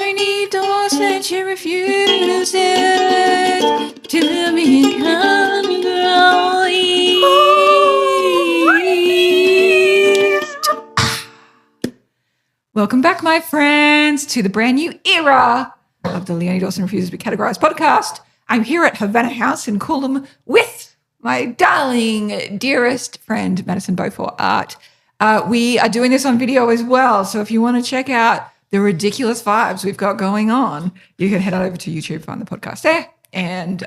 Leonie Dawson, she refuses to become girly. Welcome back, my friends, to the brand new era of the Leonie Dawson Refuses to be Categorised podcast. I'm here at Havana House in Coolum with my darling, dearest friend, Madison Beaufort Art. We are doing this on video as well, so if you want to check out the ridiculous vibes we've got going on, you can head on over to YouTube, find the podcast there, and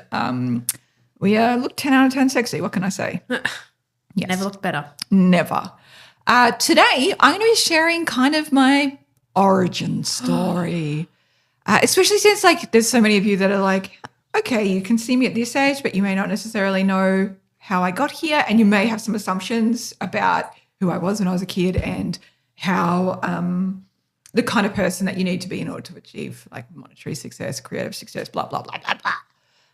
we look 10 out of 10 sexy. What can I say? Yes. Never looked better. Never. Today, I'm going to be sharing kind of my origin story, especially since there's so many of you that are like, okay, you can see me at this age, but you may not necessarily know how I got here, and you may have some assumptions about who I was when I was a kid and how the kind of person that you need to be in order to achieve monetary success, creative success, blah, blah, blah, blah,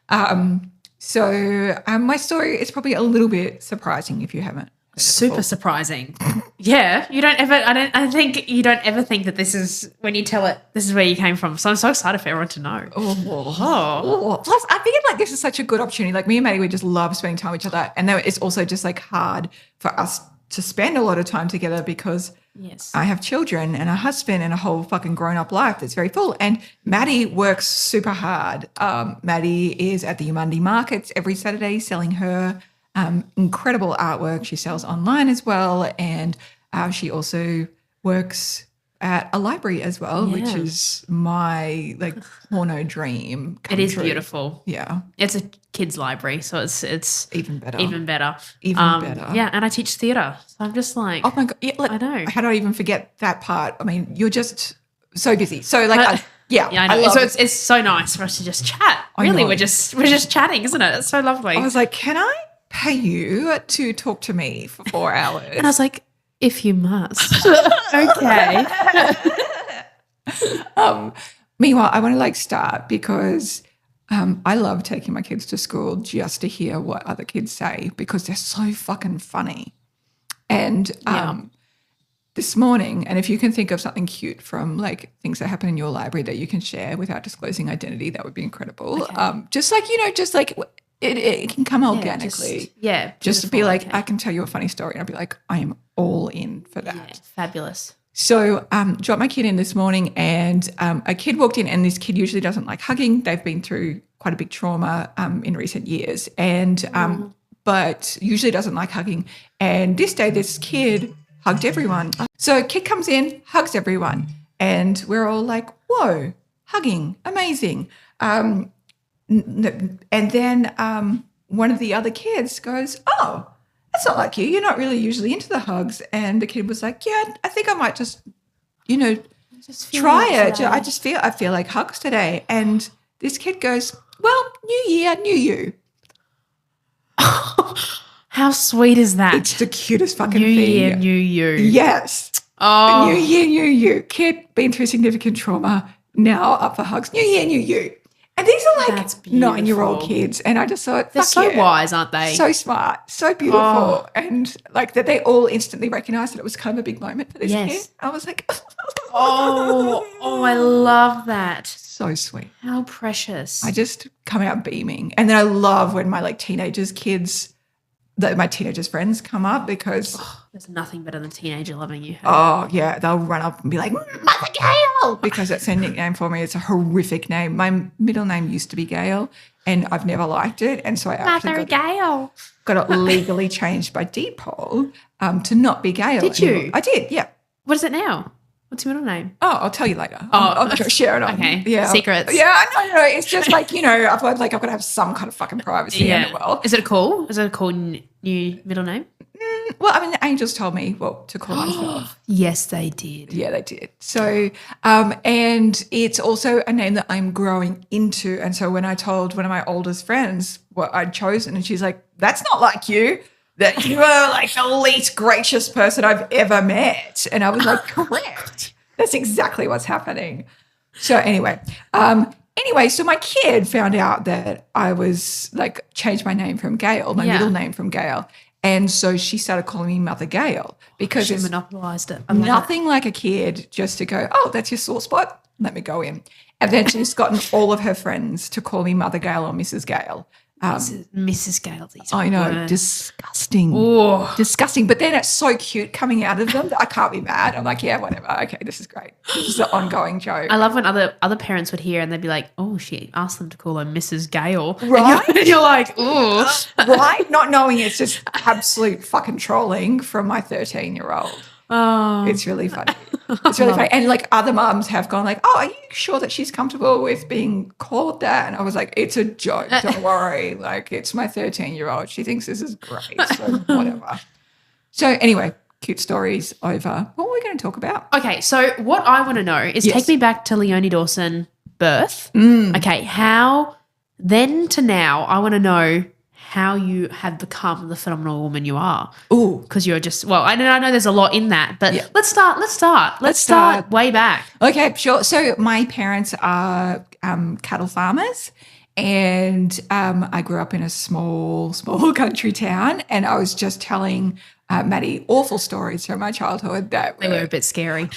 blah. So my story is probably a little bit surprising if you haven't. Super surprising. Yeah, I think you don't ever think that this is, when you tell it, this is where you came from. So I'm so excited for everyone to know. Plus, I figured this is such a good opportunity. Me and Maddie, we just love spending time with each other. And then it's also just hard for us to spend a lot of time together because I have children and a husband and a whole fucking grown-up life that's very full. And Maddie works super hard. Maddie is at the Umundi markets every Saturday selling her incredible artwork. She sells online as well, and she also works at a library as well, which is my porno dream come It is true. Beautiful. Yeah, it's a kids' library, so it's even better. better. Yeah, and I teach theatre, so I'm just like, oh my god, I know. How do I even forget that part? I mean, you're just so busy. So I know. So it. it's so nice for us to just chat. Really, we're just chatting, isn't it? It's so lovely. I was like, can I pay you to talk to me for 4 hours? And I was like, if you must. Okay. Meanwhile, I want to start because I love taking my kids to school just to hear what other kids say because they're so fucking funny. And this morning, and if you can think of something cute from things that happen in your library that you can share without disclosing identity, that would be incredible. Okay. It can come organically. Just to be like, I can tell you a funny story. And I'll be like, I am all in for that. Yeah, fabulous. So dropped my kid in this morning and a kid walked in, and this kid usually doesn't like hugging. They've been through quite a big trauma in recent years and but usually doesn't like hugging. And this day this kid hugged everyone. So a kid comes in, hugs everyone, and we're all like, whoa, hugging, amazing. And then one of the other kids goes, oh, that's not like you. You're not really usually into the hugs. And the kid was like, yeah, I think I might just try it. I feel like hugs today. And this kid goes, well, new year, new you. How sweet is that? It's the cutest fucking new thing. New year, new you. Yes. Oh. New year, new you. Kid been through significant trauma, now up for hugs. New year, new you. And these are 9-year-old kids. And I just thought, they're so wise, aren't they? So smart, so beautiful. Oh. And that they all instantly recognized that it was kind of a big moment for this kid. I was like, oh, I love that. So sweet. How precious. I just come out beaming. And then I love when my teenagers' friends come up because there's nothing better than a teenager loving you. Oh, yeah. They'll run up and be like, Mother Gail, because that's their nickname for me. It's a horrific name. My middle name used to be Gail, and I've never liked it. And so I actually got it legally changed by deed-poll to not be Gail. Did you? Anymore. I did, yeah. What is it now? What's your middle name? Oh, I'll tell you later. I'm not going to share it on. Okay. Yeah. Secrets. Yeah, no. It's just I've got to have some kind of fucking privacy in the world. Is it a cool new middle name? Well, I mean, the angels told me to call myself. Yes, they did. Yeah, they did. So, and it's also a name that I'm growing into. And so when I told one of my oldest friends what I'd chosen, and she's like, that's not like you, that you are the least gracious person I've ever met. And I was like, correct. That's exactly what's happening. So anyway, so my kid found out that I was changed my name from Gail, my middle name from Gail. And so she started calling me Mother Gail because She monopolised it. nothing like a kid just to go, oh, that's your sore spot? Let me go in. And then she's gotten all of her friends to call me Mother Gail or Mrs. Gail. Mrs. Gale. I know, words. disgusting. Oh. Disgusting. But then it's so cute coming out of them that I can't be mad. I'm like, yeah, whatever. Okay, this is great. This is an ongoing joke. I love when other parents would hear and they'd be like, oh, she asked them to call her Mrs. Gale. Right? And you're like, oh. Right? Not knowing it's just absolute fucking trolling from my 13-year-old. Oh. It's really funny. It's really funny. And like other mums have gone like, oh, are you sure that she's comfortable with being called that? And I was like, it's a joke. Don't worry. Like, it's my 13-year-old. She thinks this is great. So whatever. So anyway, cute stories over. What were we going to talk about? Okay, so what I want to know is take me back to Leonie Dawson birth. Okay, how then to now I want to know how you have become the phenomenal woman you are. Ooh. Because you're just, well, I know there's a lot in that, but let's start way back. Okay, sure. So my parents are cattle farmers, and I grew up in a small country town, and I was just telling Maddie awful stories from my childhood that They were a bit scary.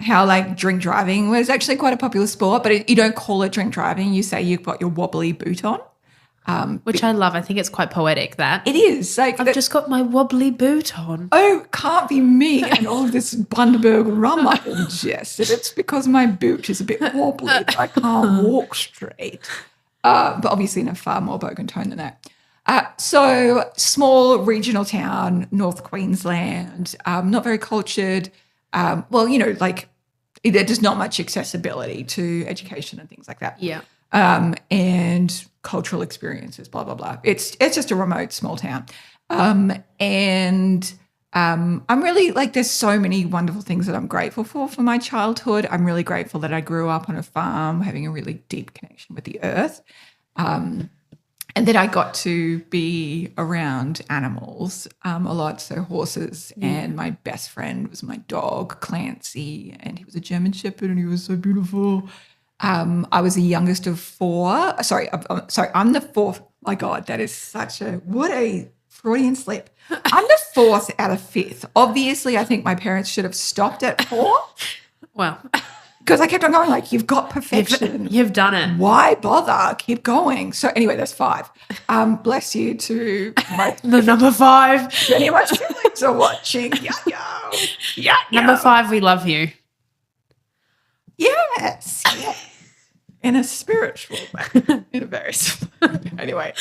how like drink driving was actually quite a popular sport, but you don't call it drink driving. You say you've got your wobbly boot on. Which I love. I think it's quite poetic that. It is. Like I've just got my wobbly boot on. Oh, can't be me and all of this Bundaberg rum I've ingested. It's because my boot is a bit wobbly. I can't walk straight. But obviously in a far more bogan tone than that. So small regional town, North Queensland, not very cultured. Well, you know, like there's just not much accessibility to education and things like that. Yeah. And cultural experiences, blah, blah, blah. It's just a remote small town. And I'm really like there's so many wonderful things that I'm grateful for my childhood. I'm really grateful that I grew up on a farm having a really deep connection with the earth. And then I got to be around animals a lot, so horses. And my best friend was my dog, Clancy, and he was a German Shepherd and he was so beautiful. I was the youngest of four. Sorry, I'm the fourth. My God, that is what a Freudian slip. I'm the fourth out of fifth. Obviously, I think my parents should have stopped at 4. Well, because I kept on going like, you've got perfection. You've done it. Why bother? Keep going. So anyway, that's 5. Bless you to the number 5. If any of my siblings are watching. Yeah. Number 5, we love you. Yes. In a spiritual way. In a very anyway,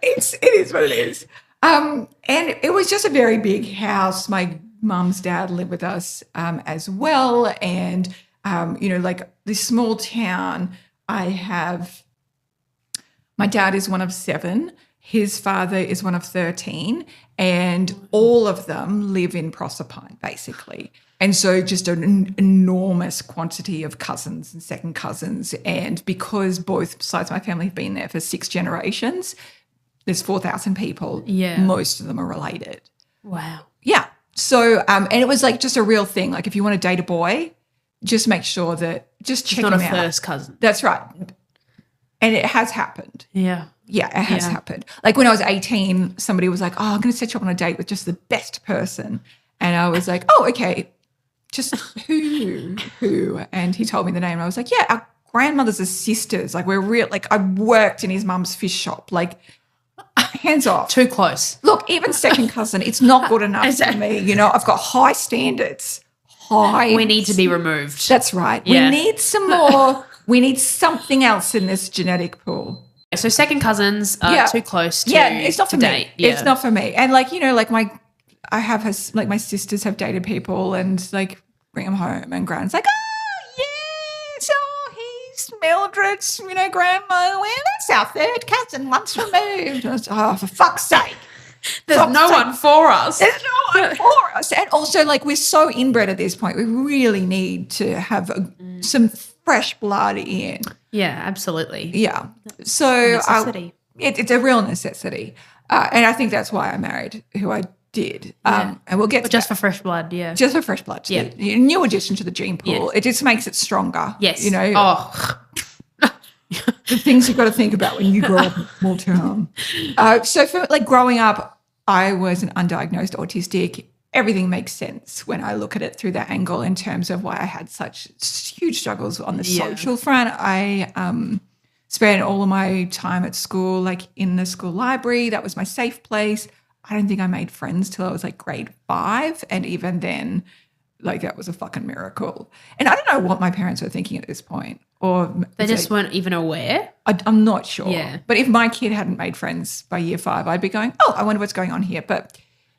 it is what it is. And it was just a very big house. My mum's dad lived with us as well. And you know, like this small town, my dad is one of 7. His father is one of 13, and all of them live in Proserpine, basically. And so just an enormous quantity of cousins and second cousins. And because both sides of my family have been there for 6 generations, there's 4,000 people. Yeah. Most of them are related. Wow. Yeah. So, and it was like just a real thing. Like if you want to date a boy, just make sure that, just check him out. Not a first cousin. That's right. And it has happened. Yeah. Yeah, it has happened. Like when I was 18, somebody was like, oh, I'm going to set you up on a date with just the best person. And I was like, oh, okay. Just who? And he told me the name. And I was like, yeah, our grandmothers are sisters. Like we're real. Like I worked in his mum's fish shop. Like hands off. Too close. Look, even second cousin, it's not good enough for me. You know, I've got high standards. We need to be removed. That's right. Yeah. We need some more. We need something else in this genetic pool. So second cousins are too close to it's not for date. me. Yeah. It's not for me. And like, you know, like my sisters have dated people and like bring them home and Grand's like, oh, yes, he's Mildred's, you know, grandma. Well, that's our third cousin once removed. And I was, oh, for fuck's sake. There's no one for us. There's no one for us. And also, like, we're so inbred at this point. We really need to have some fresh blood in. Yeah, absolutely. Yeah. So necessity. It's a real necessity. And I think that's why I married who I did. And we'll get to just that. for fresh blood, yeah. Just for fresh blood. Yeah. A new addition to the gene pool. Yes. It just makes it stronger. Yes. You know. Oh. The things you've got to think about when you grow up in a small town. So for like growing up, I was an undiagnosed autistic. Everything makes sense when I look at it through that angle in terms of why I had such huge struggles on the social front. I spent all of my time at school, like in the school library. That was my safe place. I don't think I made friends till I was like grade 5. And even then, like that was a fucking miracle. And I don't know what my parents were thinking at this point. Or they just weren't even aware? I'm not sure. Yeah. But if my kid hadn't made friends by year 5, I'd be going, oh, I wonder what's going on here. But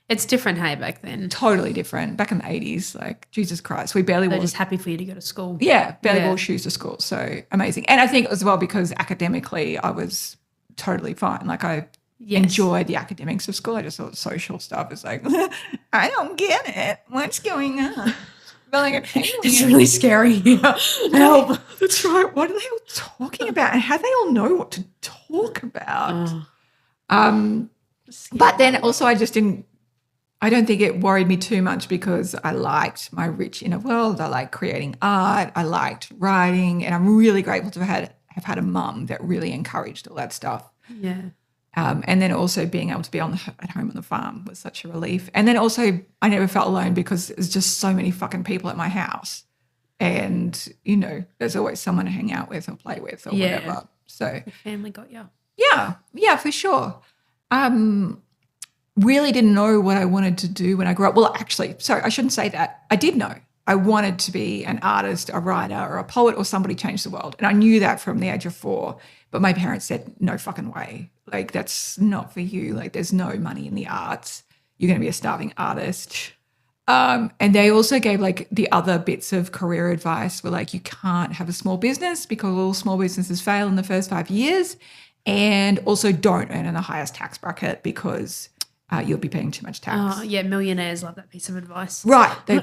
it's different, hey, back then. Totally different. Back in the 80s, like, Jesus Christ, we barely They're just happy for you to go to school. Yeah, barely wore shoes to school. So amazing. And I think as well because academically I was totally fine. Like I enjoyed the academics of school. I just thought social stuff is like, I don't get it. What's going on? But like, it's really scary. Help. That's right. What are they all talking about? And how do they all know what to talk about? But then also I don't think it worried me too much because I liked my rich inner world. I liked creating art. I liked writing. And I'm really grateful to have had a mum that really encouraged all that stuff. Yeah. And then also being able to be at home on the farm was such a relief. And then also I never felt alone because there's just so many fucking people at my house. And, you know, there's always someone to hang out with or play with or whatever. So the family got you. Yeah, for sure. Really didn't know what I wanted to do when I grew up. Well, actually, sorry, I shouldn't say that. I did know. I wanted to be an artist, a writer, or a poet or somebody change the world. And I knew that from the age of 4. But my parents said, no fucking way. Like, that's not for you. Like, there's no money in the arts. You're going to be a starving artist. And they also gave, like, the other bits of career advice were, like, you can't have a small business because all small businesses fail in the first 5 years. And also don't earn in the highest tax bracket because you'll be paying too much tax. Oh, yeah, millionaires love that piece of advice. Right. They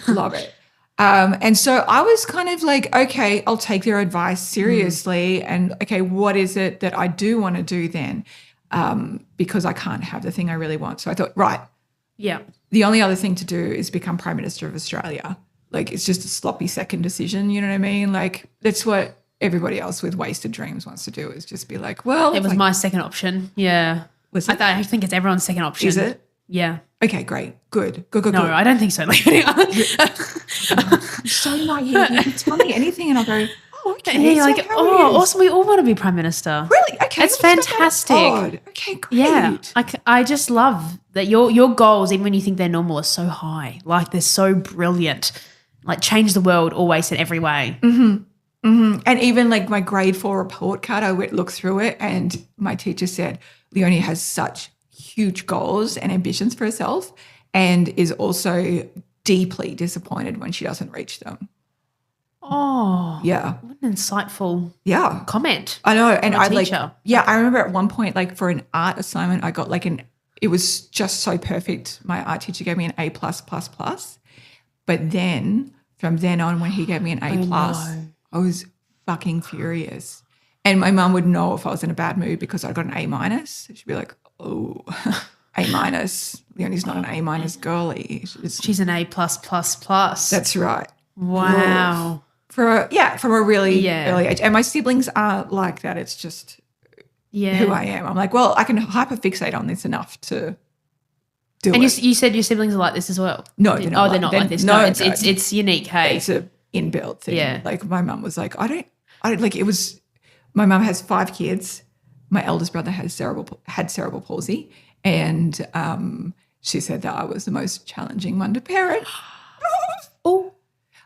love it. And so I was kind of like, okay, I'll take their advice seriously. And, okay, what is it that I do want to do then? Because I can't have the thing I really want. So I thought, right. Yeah. The only other thing to do is become Prime Minister of Australia. Like, it's just a sloppy second decision. You know what I mean? Like, that's what everybody else with wasted dreams wants to do is just be like, well. It was my second option. Yeah. I think it's everyone's second option. Is it? Yeah. Okay, great. Good. No, I don't think so. So naive. You can tell me anything and I'll go, oh, okay. And you're like, awesome. We all want to be Prime Minister. Really? Okay. It's fantastic. Okay, great. Yeah. I just love that your goals, even when you think they're normal, are so high. Like, they're so brilliant. Like, change the world always in every way. Mm-hmm. Mm-hmm. And even like my grade 4 report card, I went look through it and my teacher said, Leonie has such huge goals and ambitions for herself and is also deeply disappointed when she doesn't reach them. Oh. Yeah. What an insightful comment. I know. And I teacher. I remember at one point, like for an art assignment, I got like it was just so perfect. My art teacher gave me an A+++. But then from then on, when he gave me an A+, I was fucking furious. And my mum would know if I was in a bad mood because I got an A-. She'd be like, oh, A-. Leonie's not an A- girly. She's an A+++. That's right. Wow. From a really early age. And my siblings aren't like that. It's just who I am. I'm like, well, I can hyperfixate on this enough to do it. And you said your siblings are like this as well? No, they're not. They're not like this. No, it's unique, hey? It's a inbuilt thing. Yeah. Like my mum was like, I don't like it was my mum has 5 kids. My eldest brother had cerebral palsy. And she said that I was the most challenging one to parent. Oh.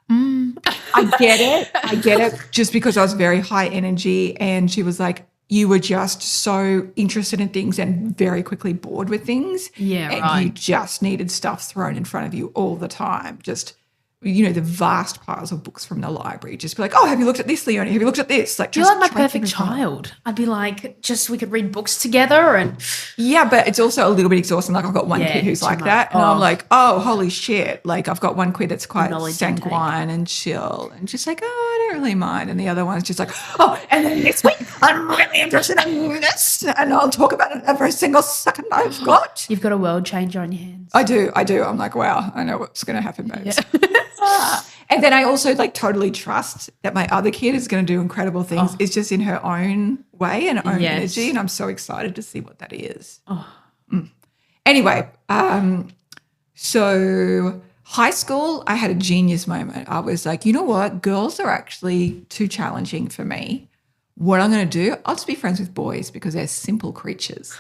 I get it. Just because I was very high energy and she was like, you were just so interested in things and very quickly bored with things. Yeah, and right. you just needed stuff thrown in front of you all the time. Just, you know, the vast piles of books from the library. Just be like, oh, have you looked at this, Leonie? Have you looked at this? Like, you're like my perfect child. I'd be like, just we could read books together and. Yeah, but it's also a little bit exhausting. Like I've got one kid who's like that and I'm like, oh, holy shit. Like I've got one kid that's quite sanguine and chill and just like, oh, I don't really mind. And the other one's just like, oh, and then next week I'm really interested in this and I'll talk about it every single second I've got. You've got a world changer on your hands. I do. I'm like, wow, I know what's going to happen, babes. Yeah. And then I also like totally trust that my other kid is going to do incredible things. It's just in her own way and own energy. And I'm so excited to see what that is. Oh. And Anyway, so high school, I had a genius moment. I was like, you know what? Girls are actually too challenging for me. What I'm going to do, I'll just be friends with boys because they're simple creatures.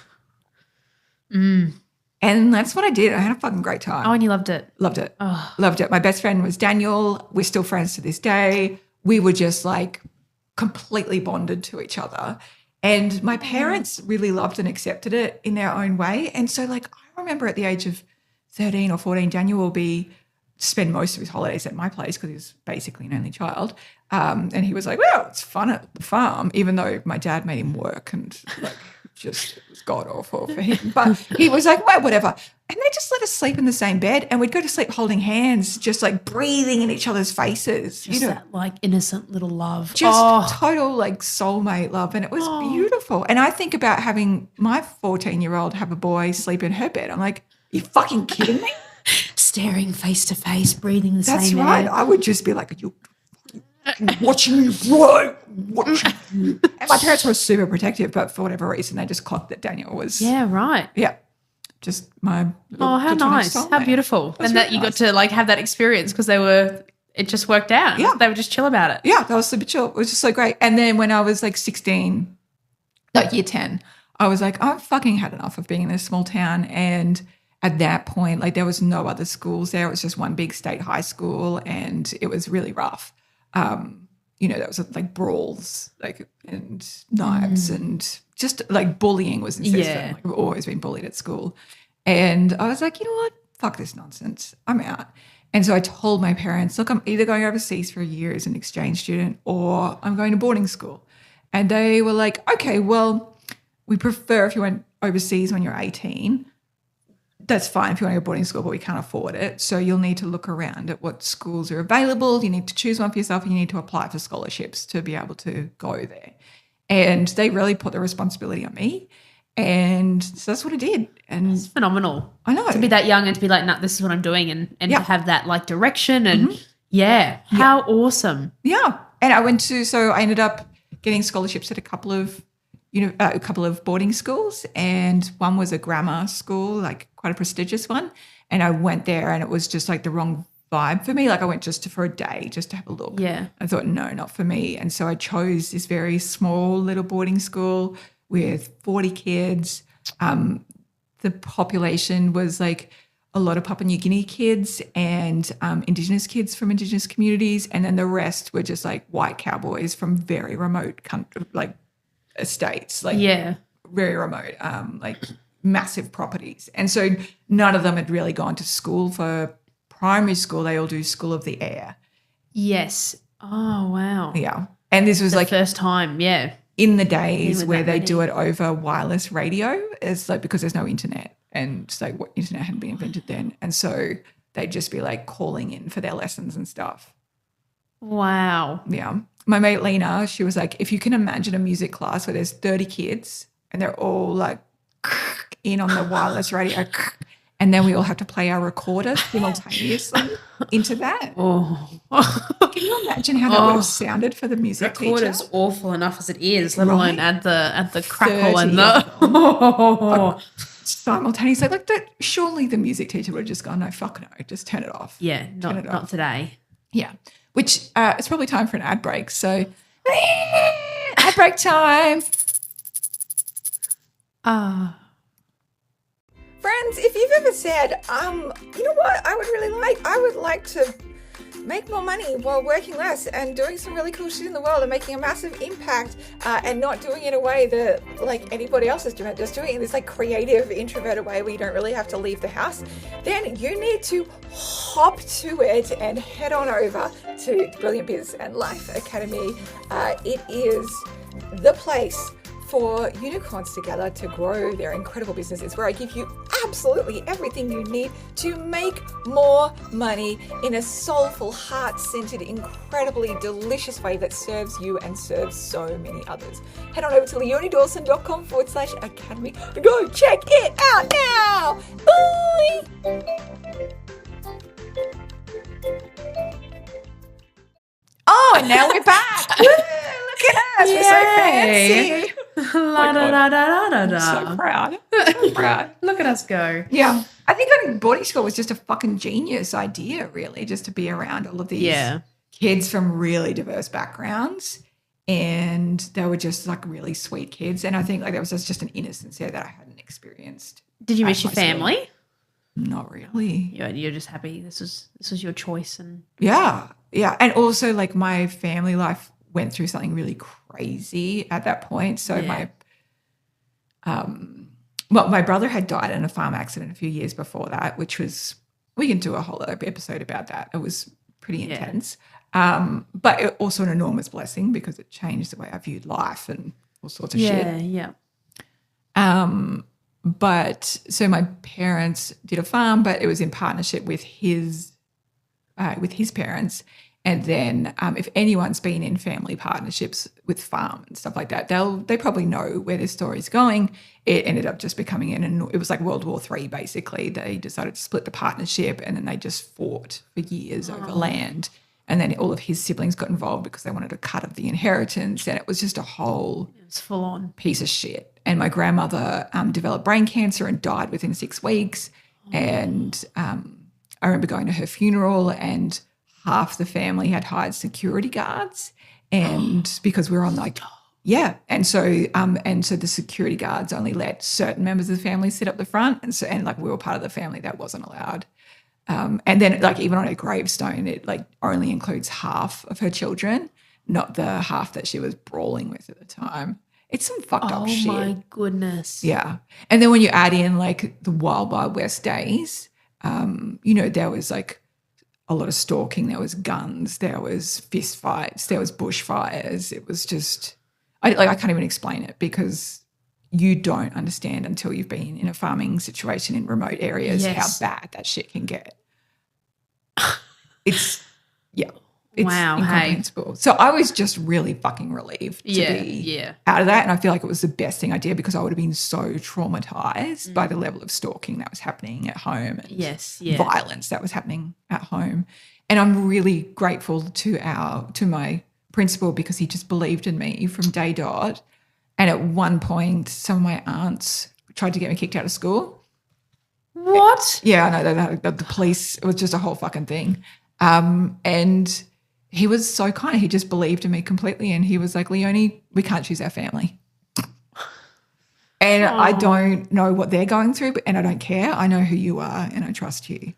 And that's what I did. I had a fucking great time. Oh, and you loved it. Loved it. Oh. Loved it. My best friend was Daniel. We're still friends to this day. We were just like completely bonded to each other. And my parents really loved and accepted it in their own way. And so like I remember at the age of 13 or 14, Daniel will spend most of his holidays at my place because he was basically an only child. And he was like, well, it's fun at the farm, even though my dad made him work and like just it was god awful for him. But he was like, well, whatever. And they just let us sleep in the same bed and we'd go to sleep holding hands, just like breathing in each other's faces. Just that like innocent little love. Just total like soulmate love. And it was beautiful. And I think about having my 14-year-old have a boy sleep in her bed. I'm like, you fucking kidding me? Staring face to face, breathing the same air. That's right. I would just be like, you watching you grow, watching you. And my parents were super protective, but for whatever reason, they just clocked that Daniel was. Yeah, right. Yeah. Just my. How nice. How beautiful. And that you got to like have that experience because it just worked out. Yeah. They were just chill about it. Yeah, that was super chill. It was just so great. And then when I was like 16, like year 10, I was like, I've fucking had enough of being in this small town. And at that point, like there was no other schools there. It was just one big state high school and it was really rough. There was like brawls like and knives and just like bullying was in system. Yeah. Like, I've always been bullied at school. And I was like, you know what? Fuck this nonsense. I'm out. And so I told my parents, look, I'm either going overseas for a year as an exchange student or I'm going to boarding school. And they were like, okay, well, we prefer if you went overseas when you're 18. That's fine if you want to go to boarding school, but we can't afford it. So you'll need to look around at what schools are available. You need to choose one for yourself and you need to apply for scholarships to be able to go there. And they really put the responsibility on me. And so that's what I did. And it's phenomenal. I know. To be that young and to be like, no, this is what I'm doing and to have that like direction and how awesome. Yeah. And I ended up getting scholarships at a couple of boarding schools, and one was a grammar school, like quite a prestigious one. And I went there and it was just like the wrong vibe for me. Like I went just for a day, just to have a look. Yeah. I thought, no, not for me. And so I chose this very small little boarding school with 40 kids. The population was like a lot of Papua New Guinea kids and Indigenous kids from Indigenous communities. And then the rest were just like white cowboys from very remote country, like estates, like very remote, like massive properties. And so none of them had really gone to school for primary school. They all do School of the Air. Yes. Oh, wow. Yeah. And this was the like first time, in the days where they do it over wireless radio. It's like because there's no internet and so what internet hadn't been invented then. And so they'd just be like calling in for their lessons and stuff. Wow. Yeah. My mate Lena, she was like, if you can imagine a music class where there's 30 kids and they're all like in on the wireless radio and then we all have to play our recorder simultaneously into that. Oh. Can you imagine how that would have sounded for the music teacher? Recorder's awful enough as it is, let alone add the crackle and the simultaneously. Like that, surely the music teacher would have just gone, no, fuck no, just turn it off. Yeah, not today. Yeah. Which it's probably time for an ad break. So ad break time. Friends, if you've ever said, you know what, I would like to make more money while working less and doing some really cool shit in the world and making a massive impact and not doing it in a way that like anybody else is doing it, just doing it in this like creative introverted way where you don't really have to leave the house, then you need to hop to it and head on over to Brilliant Biz and Life Academy. It is the place for unicorns together to grow their incredible businesses, where I give you absolutely everything you need to make more money in a soulful, heart-centered, incredibly delicious way that serves you and serves so many others. Head on over to leoniedawson.com/academy and go check it out now. Bye. Oh, and now we're back. Woo, look at us. We're so fancy. La da da da da da. I'm so proud. so proud. Look at us go. Yeah. I think boarding school was just a fucking genius idea, really, just to be around all of these kids from really diverse backgrounds. And they were just like really sweet kids. And I think like there was just an innocence there that I hadn't experienced. Did you miss your family? Not really. You're just happy this was your choice. And yeah. And also like my family life went through something really crazy at that point. So my brother had died in a farm accident a few years before that, which was, we can do a whole other episode about that. It was pretty intense. But it also an enormous blessing because it changed the way I viewed life and all sorts of shit. Yeah. But so my parents did a farm, but it was in partnership with his parents. And then if anyone's been in family partnerships with farm and stuff like that, they probably know where this story's going. It ended up just becoming it was like World War III basically. They decided to split the partnership and then they just fought for years over land. And then all of his siblings got involved because they wanted a cut of the inheritance. And it was just a whole full on piece of shit. And my grandmother developed brain cancer and died within 6 weeks. And I remember going to her funeral and half the family had hired security guards. And because we were on like, and so the security guards only let certain members of the family sit up the front. And like we were part of the family that wasn't allowed. And then like even on her gravestone, it like only includes half of her children, not the half that she was brawling with at the time. It's some fucked up shit. Oh my goodness. Yeah. And then when you add in like the Wild Wild West days, there was like a lot of stalking, there was guns, there was fist fights, there was bushfires. It was just, I can't even explain it because you don't understand until you've been in a farming situation in remote areas how bad that shit can get. It's incomprehensible. So I was just really fucking relieved to be out of that. And I feel like it was the best thing I did because I would have been so traumatized by the level of stalking that was happening at home and violence that was happening at home. And I'm really grateful to my principal because he just believed in me from day dot. And at one point, some of my aunts tried to get me kicked out of school. What? Yeah, I know. The police, it was just a whole fucking thing. And he was so kind. He just believed in me completely. And he was like, Leonie, we can't choose our family. And I don't know what they're going through, and I don't care. I know who you are and I trust you.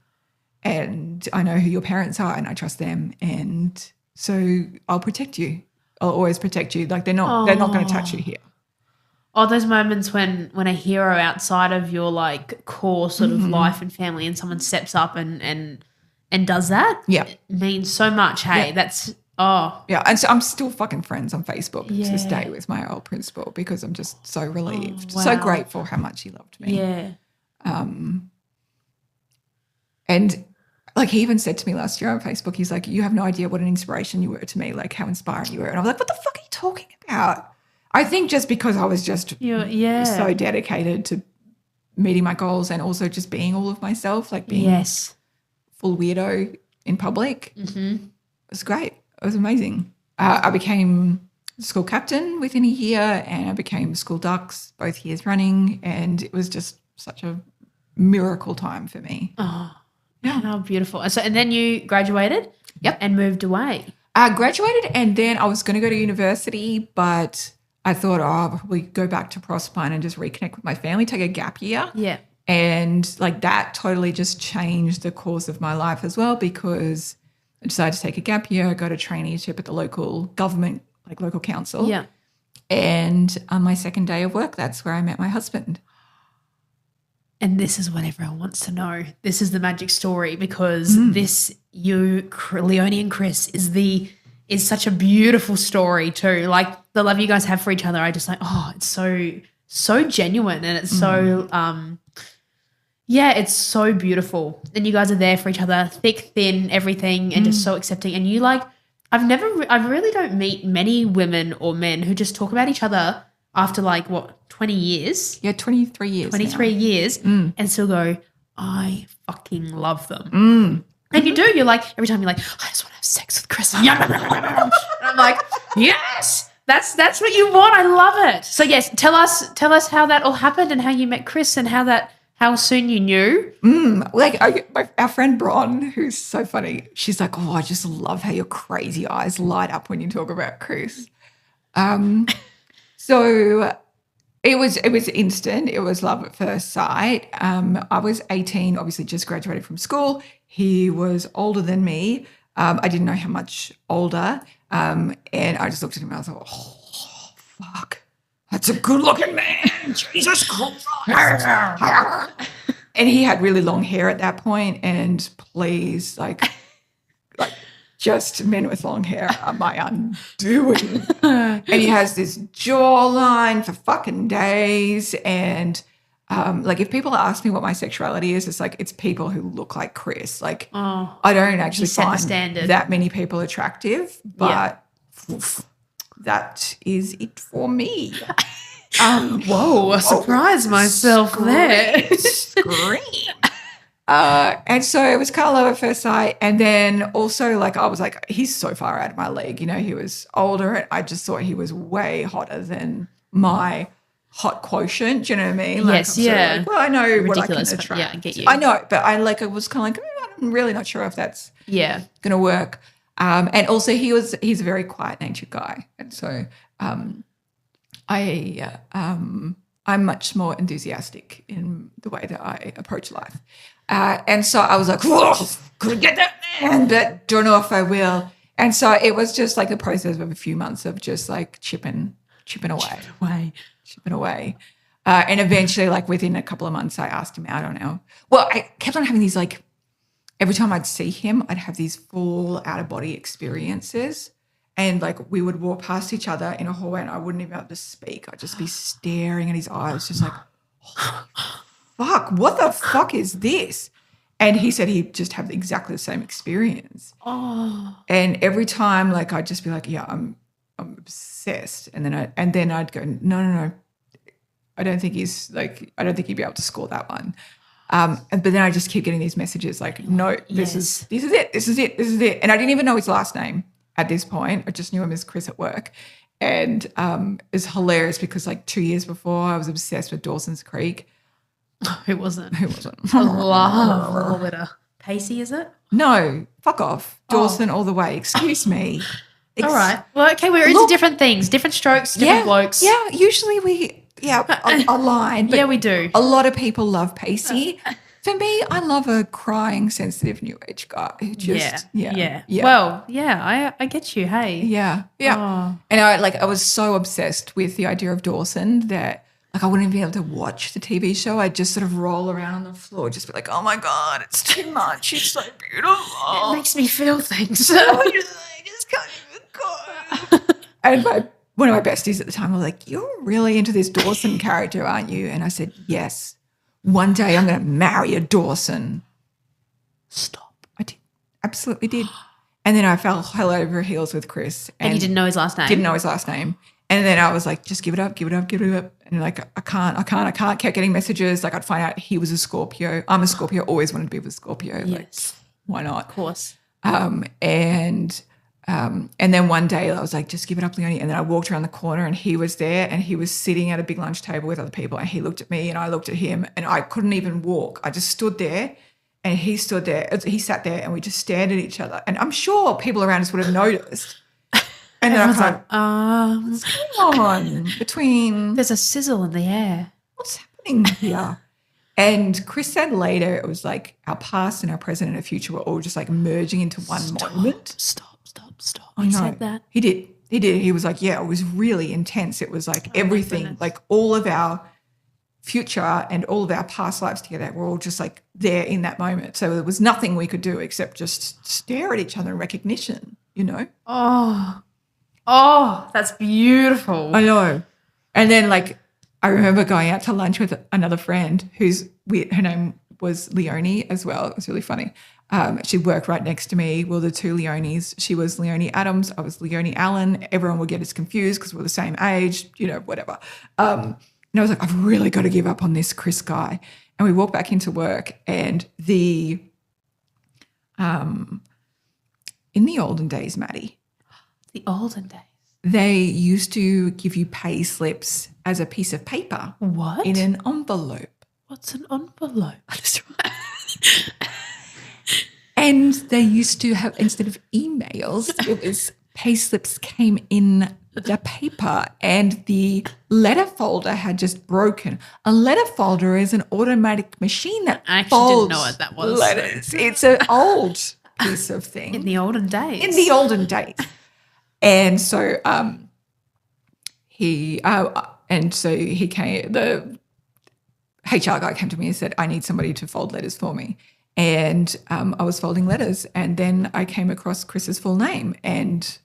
And I know who your parents are and I trust them. And so I'll protect you. I'll always protect you. Like they're not going to touch you here. Oh, those moments when a hero outside of your like core sort of life and family and someone steps up and does that. Yeah. It means so much. Hey, that's Yeah. And so I'm still fucking friends on Facebook to this day with my old principal because I'm just so relieved, so grateful how much he loved me. Yeah. And like he even said to me last year on Facebook, he's like, you have no idea what an inspiration you were to me, like how inspiring you were. And I was like, what the fuck are you talking about? I think just because I was just so dedicated to meeting my goals and also just being all of myself, like being full weirdo in public. It was great. It was amazing. I became school captain within a year and I became school ducks both years running, and it was just such a miracle time for me. Oh, yeah. How beautiful. So, and then you graduated and moved away. I graduated and then I was going to go to university, but I thought, I'll probably go back to Proserpine and just reconnect with my family, take a gap year. Yeah. And like that totally just changed the course of my life as well because I decided to take a gap year, go to traineeship at the local government, like local council. Yeah. And on my second day of work, that's where I met my husband. And this is what everyone wants to know. This is the magic story because Leonie and Chris is such a beautiful story too. Like the love you guys have for each other, I just like, it's so genuine and it's so it's so beautiful. And you guys are there for each other, thick, thin, everything, and just so accepting. And you like, I really don't meet many women or men who just talk about each other after like 20 years? Yeah, 23 years. 23 years and still go, I fucking love them. And you do. You're like, every time you're like, I just want to have sex with Chris. And I'm like, yes, That's what you want. I love it. So yes, tell us how that all happened and how you met Chris and how soon you knew. Our friend Bron, who's so funny, she's like, oh, I just love how your crazy eyes light up when you talk about Chris. So it was instant. It was love at first sight. I was 18, obviously just graduated from school. He was older than me. I didn't know how much older. And I just looked at him and I was like, oh, fuck, that's a good-looking man. Jesus Christ. And he had really long hair at that point. And please, like just men with long hair are my undoing. And he has this jawline for fucking days. And if people ask me what my sexuality is, it's like it's people who look like Chris. Like I don't actually find that many people attractive, but that is it for me. Whoa, I surprised myself there. Scream. And so it was kind of love at first sight. And then also I was like, he's so far out of my league. You know, he was older and I just thought he was way hotter than my hot quotient. Do you know what I mean? Yes, yeah. Well, I know ridiculous, what I can attract. Yeah, I get you. I know, but I was kind of like, I'm really not sure if that's going to work. And also he's a very quiet-natured guy. And so I'm much more enthusiastic in the way that I approach life. And so I was like, whoa, could get that man, but don't know if I will. And so it was just like the process of a few months of just like chipping away. And eventually, within a couple of months, I asked him out on our. Well, I kept on having these every time I'd see him, I'd have these full out-of-body experiences. And we would walk past each other in a hallway and I wouldn't even be able to speak. I'd just be staring at his eyes, just like, oh, fuck, what the fuck is this? And he said he'd just have exactly the same experience. Oh. And every time, I'd just be like, yeah, I'm obsessed. And then I'd go, no. I don't think he'd be able to score that one. But then I just keep getting these messages no, this is it. And I didn't even know his last name. At this point, I just knew him as Chris at work. And it's hilarious because 2 years before I was obsessed with Dawson's Creek. Who wasn't? I love a little bit of Pacey, is it? No, fuck off. Dawson all the way. Excuse me. All right. Well, okay, we're into different things, different strokes, different blokes. Yeah, usually we align. But yeah, we do. A lot of people love Pacey. For me, I love a crying, sensitive new age guy who just yeah. Well, yeah, I get you. Hey, yeah. Oh. And I was so obsessed with the idea of Dawson that I wouldn't be able to watch the TV show. I'd just sort of roll around on the floor, just be like, oh my god, it's too much. It's so beautiful. It makes me feel things. I just can't even go. And one of my besties at the time were like, you're really into this Dawson character, aren't you? And I said, yes. One day I'm going to marry a Dawson. Stop. I did. Absolutely did. And then I fell hell over heels with Chris. And you didn't know his last name? Didn't know his last name. And then I was like, just give it up. And I can't. Kept getting messages. I'd find out he was a Scorpio. I'm a Scorpio. Always wanted to be with a Scorpio. Yes. Why not? Of course. And then one day I was like, just give it up, Leonie. And then I walked around the corner and he was there and he was sitting at a big lunch table with other people and he looked at me and I looked at him and I couldn't even walk. I just stood there and he stood there. He sat there and we just stared at each other. And I'm sure people around us would have noticed. And then I was like, what's going on between... There's a sizzle in the air. What's happening here? And Chris said later it was like our past and our present and our future were all just merging into one moment. Stop. He said that? He did. He was like, yeah, it was really intense. It was everything, all of our future and all of our past lives together were all just there in that moment. So there was nothing we could do except just stare at each other in recognition, you know? Oh, that's beautiful. I know. And then I remember going out to lunch with another friend her name was Leonie as well. It was really funny. She worked right next to me. We were the two Leonies. She was Leonie Adams. I was Leonie Allen. Everyone would get us confused because we're the same age, whatever. And I was like, I've really got to give up on this Chris guy. And we walked back into work and in the olden days, Maddie. The olden days. they used to give you pay slips as a piece of paper. What? In an envelope. What's an envelope? And they used to have, instead of emails, it was pay slips came in the paper and the letter folder had just broken. A letter folder is an automatic machine that I actually folds didn't know what that was. letters. It's an old piece of thing. In the olden days. In the olden days. And so he came, the HR guy came to me and said, I need somebody to fold letters for me. And I was folding letters, and then I came across Chris's full name, and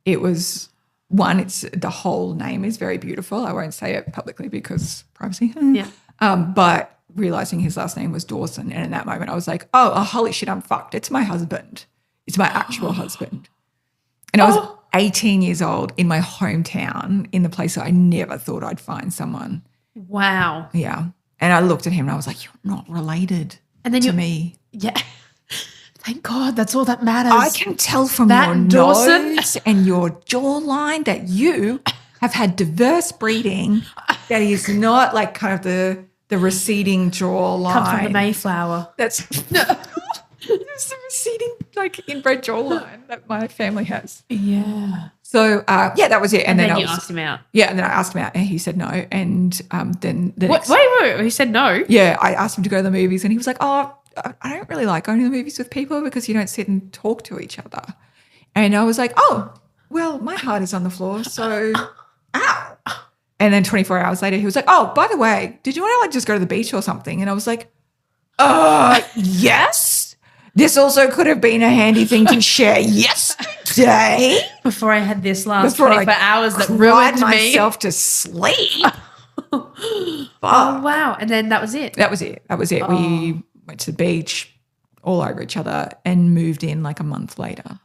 it was it's the whole name is very beautiful. I won't say it publicly because privacy. Yeah. But realizing his last name was Dawson, and in that moment I was like, oh, holy shit, I'm fucked. It's my husband. It's my actual husband. And I was 18 years old in my hometown, in the place that I never thought I'd find someone. Wow. Yeah. And I looked at him and I was like, you're not related to me. Yeah. Thank God. That's all that matters. I can tell from your nose and your jawline that you have had diverse breeding. That is not like kind of the receding jawline. Come from the Mayflower. That's it's the receding like inbred jawline that my family has. Yeah. So that was it. And then you asked him out. Yeah, and then I asked him out, and he said no. And then wait, he said no. Yeah, I asked him to go to the movies, and he was like, "Oh, I don't really like going to the movies with people because you don't sit and talk to each other." And I was like, "Oh, well, my heart is on the floor, so ow." And then 24 hours later, he was like, "Oh, by the way, did you want to like just go to the beach or something?" And I was like, yes. This also could have been a handy thing to share yesterday. Before I had this last 24 hours that ruined me. Myself to sleep. Oh, wow. And then that was it. That was it. Oh. We went to the beach all over each other and moved in like a month later.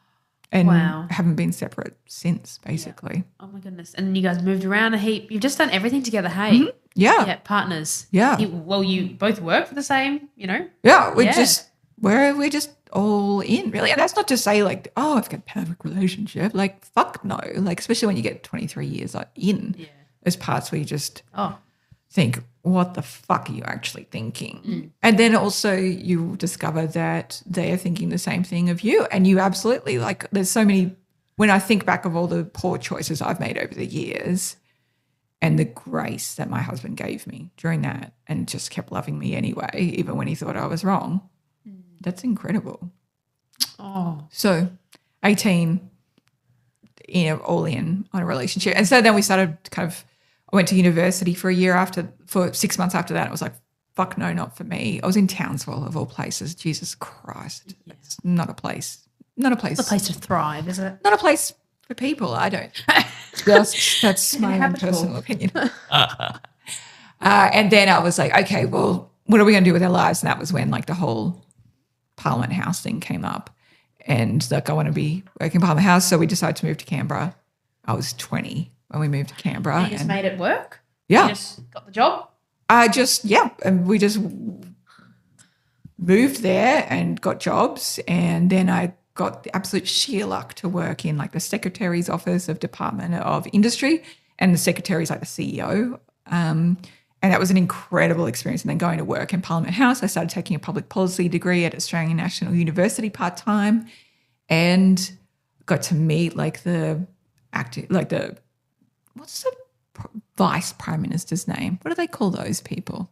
And haven't been separate since, basically. Yeah. Oh, my goodness. And you guys moved around a heap. You've just done everything together, hey? Mm-hmm. Yeah. Yeah, partners. Yeah. You both work for the same, Yeah, we're just all in, really. And that's not to say like, oh, I've got a perfect relationship. Like, fuck no. Like, especially when you get 23 years in, there's parts where you just think, what the fuck are you actually thinking? Mm. And then also you discover that they are thinking the same thing of you. And you absolutely, like, there's so many, when I think back of all the poor choices I've made over the years and the grace that my husband gave me during that and just kept loving me anyway, even when he thought I was wrong. That's incredible. Oh. So 18, all in on a relationship. And so then we started I went to university for 6 months after that. It was like, fuck no, not for me. I was in Townsville of all places. Jesus Christ. Yeah. It's not a place. Not a place. It's a place to thrive, is it? Not a place for people. I don't. That's my own personal opinion. And then I was like, okay, well, what are we going to do with our lives? And that was when like the whole Parliament House thing came up, and like I want to be working Parliament House, so we decided to move to Canberra. I was 20 when we moved to Canberra. You just made it work? Yeah. You just got the job? And we just moved there and got jobs, and then I got the absolute sheer luck to work in like the Secretary's Office of Department of Industry, and the Secretary's like the CEO. And that was an incredible experience. And then going to work in Parliament House, I started taking a public policy degree at Australian National University part-time, and got to meet what's the vice prime minister's name? What do they call those people?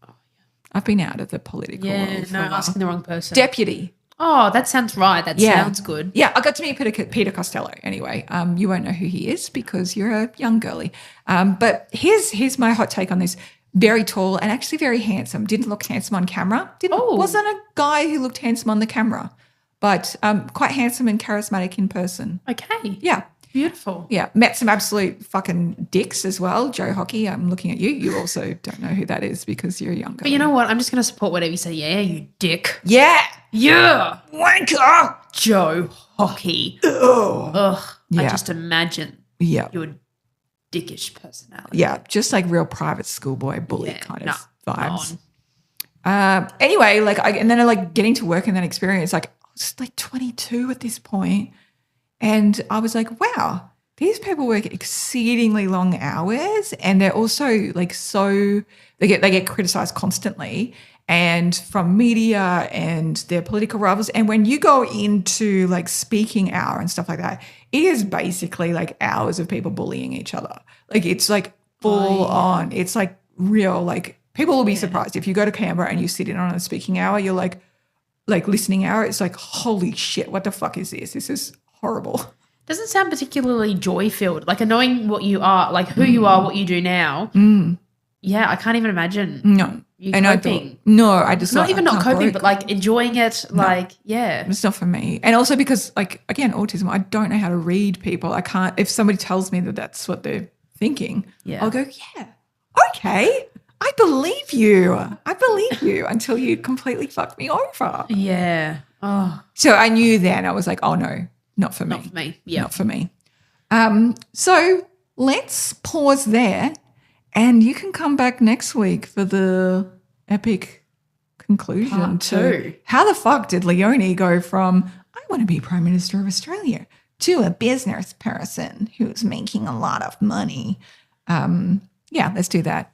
Oh, yeah. I've been out of the political world for a while. Asking the wrong person. Deputy. Oh, that sounds right. That sounds good. Yeah, I got to meet Peter Costello anyway. You won't know who he is because you're a young girly. But here's my hot take on this. Very tall and actually very handsome. Didn't look handsome on camera. Wasn't a guy who looked handsome on the camera, but quite handsome and charismatic in person. Okay. Yeah. Beautiful. Yeah. Met some absolute fucking dicks as well. Joe Hockey, I'm looking at you. You also don't know who that is because you're younger. But you know what? I'm just going to support whatever you say. Yeah, you dick. Yeah. Yeah. Wanker. Joe Hockey. Ugh. Ugh. Yeah. I just imagine your dickish personality. Yeah. Just like real private schoolboy bully kind of vibes. Anyway, and then getting to work in that experience, I was like 22 at this point. And I was like, wow, these people work exceedingly long hours, and they're also like they get criticized constantly, and from media and their political rivals. And when you go into like speaking hour and stuff like that, it is basically like hours of people bullying each other. Like it's like full on. It's like real. Like people will be surprised if you go to Canberra and you sit in on a speaking hour. You're like listening hour. It's like, holy shit, what the fuck is this? This is horrible. Doesn't sound particularly joy-filled. Like knowing what you are, like who you are, what you do now. Yeah, I can't even imagine. No. You coping. I just not even not coping, but like enjoying it. No, like, yeah. It's not for me. And also because like, again, autism, I don't know how to read people. I can't, if somebody tells me that that's what they're thinking, I'll go, yeah, okay. I believe you until you completely fucked me over. Yeah. Oh. So I knew then, I was like, oh no, not for me. Not for me. Yeah. Not for me. So let's pause there. And you can come back next week for the epic conclusion Part two. How the fuck did Leonie go from, I want to be Prime Minister of Australia, to a business person who's making a lot of money. Yeah, let's do that.